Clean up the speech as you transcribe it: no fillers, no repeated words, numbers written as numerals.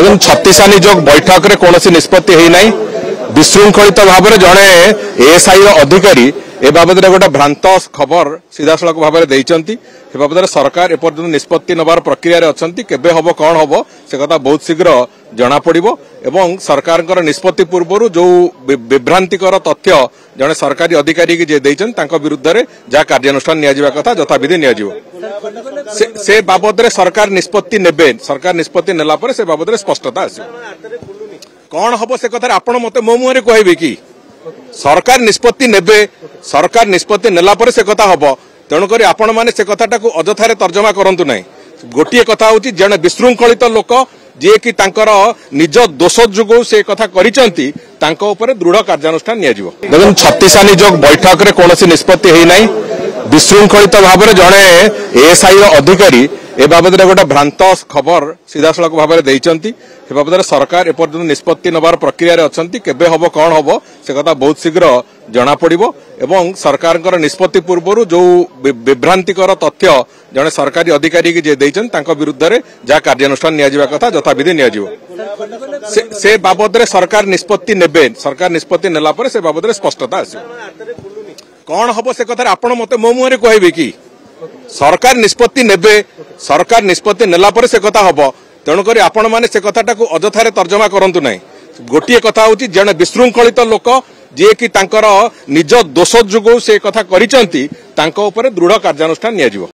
देखो छत्तीसा निजोग बैठक में कौन निष्पत्ति है विशृंखलित भाव में जड़े एएसआई अधिकारी ए बाबद गोटे भ्रांत खबर सीधा सड़क भाव में देती बाबद सरकार एपर्यंत निष्पत्ति नबार प्रक्रिया अच्छा केबे हम कौन हम से कथा बहुत शीघ्र जना पड़ो एवं सरकार निष्पत्ति पूर्व जो विभ्रांतिकर तथ्य जड़े सरकारी अधिकारी विरुद्ध में जहाँ कार्यानुष्ठान निया कथा यथाविधि निया से बाबद सरकार निष्पत्ति नेबे सरकार निष्पत्ति नेला पर से बाबद स्पष्टता आस कौन हम से कथा आपण मत मो मुहर कहबे कि सरकार निष्पत्ति नेबे सरकार निष्पत्ति नेला पर से कथा हम तेणुक आपण मैंने से कथाटा अजथार तर्जमा करंतु नहीं गोटे कथा हूँ जड़े विशृंखलित लोक जी कि निज दोष जो से कथा करिसेंती दृढ़ कार्यानुष्ठान निया देखो छत्तीसा निजोग बैठक में कौन निष्पत्ति है विशृंखलित भाव में जड़े एएसआई अधिकारी ए बाबद गोटे भ्रांत खबर सीधा सड़क भाव में देती बाबद सरकार एपर्यंत निष्पत्ति नबार प्रक्रिया अच्छा केबे हम कौन हम से कथा बहुत शीघ्र जना पड़ो एवं सरकार निष्पत्ति पूर्व जो विभ्रांतिकर तथ्य जड़े सरकारी अधिकारी विरुद्ध में जहाँ कार्यानुष्ठान निया कथा यथाविधि निया से बाबद सरकार निष्पत्ति नेबे सरकार निष्पत्ति नेला पर से बाबद स्पष्टता आस कौन हम से कथा आपण मत मो मुहर कहबे कि सरकार निष्पत्ति नेबे सरकार निष्पत्ति नेला पर से कथा हम तेणुक आपण मैंने से कथाटा अजथार तर्जमा करंतु नहीं गोटे कथा हूँ जड़े विशृंखलित लोक जी कि निज दोष जो से कथा करिसेंती दृढ़ कार्यानुष्ठान निया